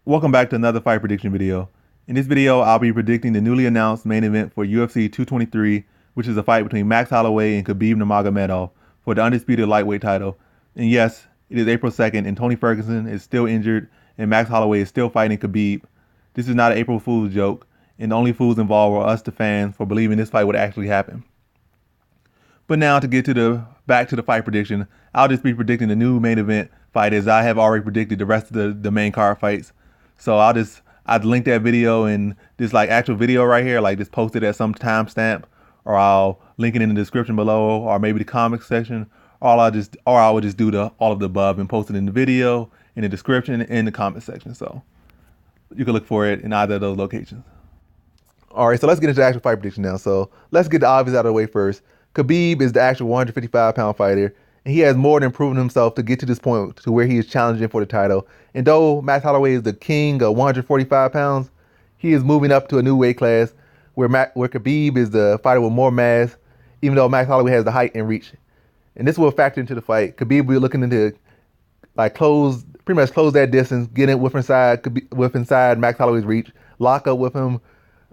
Welcome back to another fight prediction video. In this video, I'll be predicting the newly announced main event for UFC 223, which is a fight between Max Holloway and Khabib Nurmagomedov for the undisputed lightweight title. And yes, it is April 2nd and Tony Ferguson is still injured and Max Holloway is still fighting Khabib. This is not an April Fool's joke, and the only fools involved were us, the fans, for believing this fight would actually happen. But now to get to back to the fight prediction, I'll just be predicting the new main event fight as I have already predicted the rest of the main card fights. So I'd link that video and this like actual video right here, like just post it at some timestamp, or I'll link it in the description below, or maybe the comments section, or I would just do all of the above and post it in the video, in the description, and in the comment section. So you can look for it in either of those locations. All right, so let's get into the actual fight prediction now. So let's get the obvious out of the way first. Khabib is the actual 155-pound fighter, and he has more than proven himself to get to this point to where he is challenging for the title. And though Max Holloway is the king of 145 pounds, he is moving up to a new weight class where Khabib is the fighter with more mass, even though Max Holloway has the height and reach. And this will factor into the fight. Khabib will be looking into pretty much close that distance, get it with inside Max Holloway's reach, lock up with him,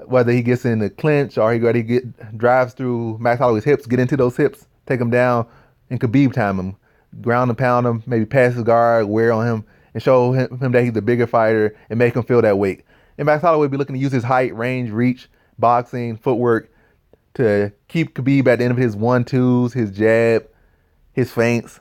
whether he gets in the clinch or he drives through Max Holloway's hips, get into those hips, take him down, and Khabib time him, ground and pound him, maybe pass his guard, wear on him, and show him that he's the bigger fighter and make him feel that weight. And Max Holloway will be looking to use his height, range, reach, boxing, footwork to keep Khabib at the end of his 1-2s, his jab, his feints,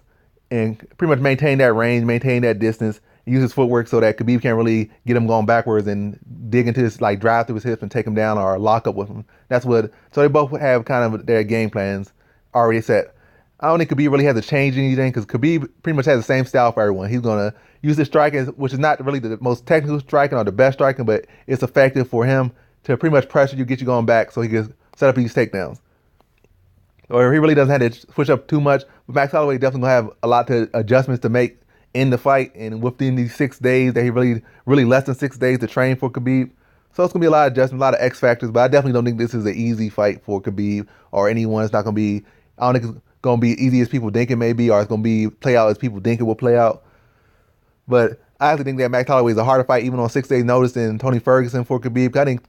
and pretty much maintain that range, maintain that distance, use his footwork so that Khabib can't really get him going backwards and dig into his, drive through his hips and take him down or lock up with him. So they both have kind of their game plans already set. I don't think Khabib really has to change anything because Khabib pretty much has the same style for everyone. He's going to use his striking, which is not really the most technical striking or the best striking, but it's effective for him to pretty much pressure you, get you going back so he can set up these takedowns. Or he really doesn't have to switch up too much. But Max Holloway definitely going to have a lot of adjustments to make in the fight and within these 6 days that he really less than 6 days to train for Khabib. So it's going to be a lot of adjustments, a lot of X factors, but I definitely don't think this is an easy fight for Khabib or anyone. It's not going to be, I don't think it's going to be easy as people think it may be, or it's going to be play out as people think it will play out. But I actually think that Max Holloway is a harder fight even on 6 days notice than Tony Ferguson for Khabib. I think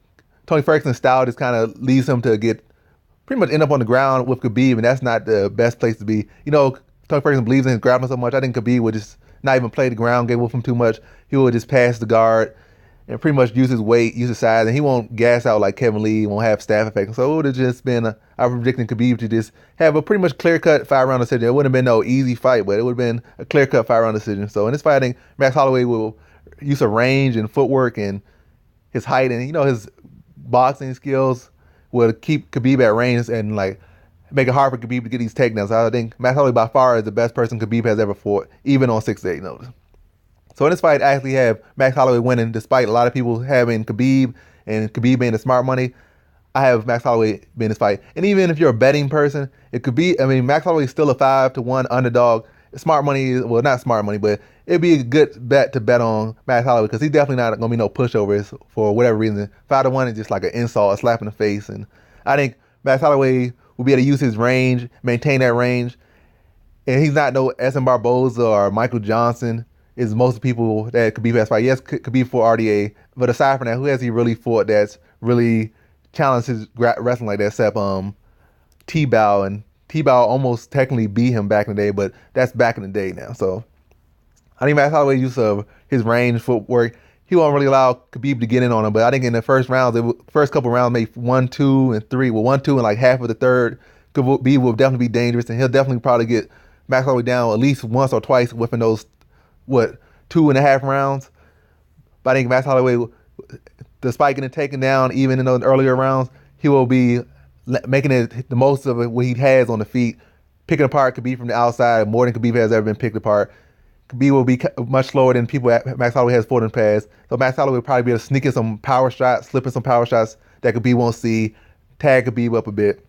Tony Ferguson's style just kind of leads him to get pretty much end up on the ground with Khabib, and that's not the best place to be. You know, Tony Ferguson believes in his grappling so much. I think Khabib would just not even play the ground game with him too much. He will just pass the guard and pretty much use his weight, use his size, and he won't gas out like Kevin Lee, won't have staff effect. So it would have just been, I'm predicting Khabib to just have a pretty much clear-cut 5-round decision. It wouldn't have been no easy fight, but it would have been a clear-cut 5-round decision. So in this fight, I think Max Holloway will use of range and footwork and his height and, his boxing skills will keep Khabib at range and make it hard for Khabib to get these takedowns. I think Max Holloway by far is the best person Khabib has ever fought, even on 6 days notice. So in this fight, I actually have Max Holloway winning, despite a lot of people having Khabib and Khabib being the smart money. I have Max Holloway being this fight. And even if you're a betting person, Max Holloway is still a 5-1 underdog. Smart money, well, not smart money, but it'd be a good bet to bet on Max Holloway because he's definitely not going to be no pushovers for whatever reason. 5-1 is just like an insult, a slap in the face. And I think Max Holloway will be able to use his range, maintain that range. And he's not no Essen Barboza or Michael Johnson is most people that Khabib has fight. Yes, Khabib fought RDA, but aside from that, who has he really fought that's really challenged his wrestling like that except T-Bow, and T-Bow almost technically beat him back in the day, but that's back in the day now. So I think Max Holloway's use of his range, footwork, he won't really allow Khabib to get in on him, but I think in the first couple rounds, maybe 1, 2, and 3, 1, 2, and like half of the third, Khabib will definitely be dangerous, and he'll definitely probably get Max Holloway down at least once or twice within those 2.5 rounds. But I think Max Holloway, despite getting taken down even in those earlier rounds, he will be making it the most of it what he has on the feet, picking apart Khabib from the outside more than Khabib has ever been picked apart. Khabib will be much slower than people Max Holloway has fought in the past. So Max Holloway will probably be able to sneak in some power shots, slipping some power shots that Khabib won't see, tag Khabib up a bit,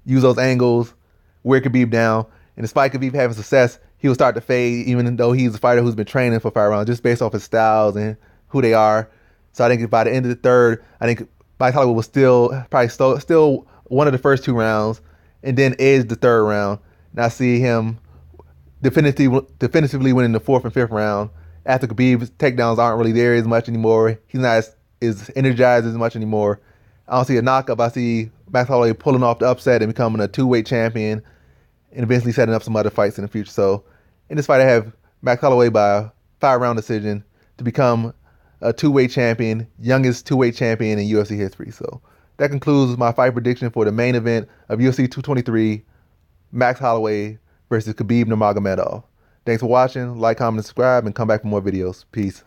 use those angles, wear Khabib down. And despite Khabib having success, he will start to fade, even though he's a fighter who's been training for 5 rounds, just based off his styles and who they are. So I think by the end of the third, I think Max Holloway will still one of the first 2 rounds, and then edge the 3rd round. And I see him definitively winning the 4th and 5th round after Khabib's takedowns aren't really there as much anymore. He's not as energized as much anymore. I don't see a knockup. I see Max Holloway pulling off the upset and becoming a two-weight champion and eventually setting up some other fights in the future. So in this fight, I have Max Holloway by a 5-round decision to become a two-weight champion, youngest two-weight champion in UFC history. So that concludes my fight prediction for the main event of UFC 223, Max Holloway versus Khabib Nurmagomedov. Thanks for watching. Like, comment, and subscribe, and come back for more videos. Peace.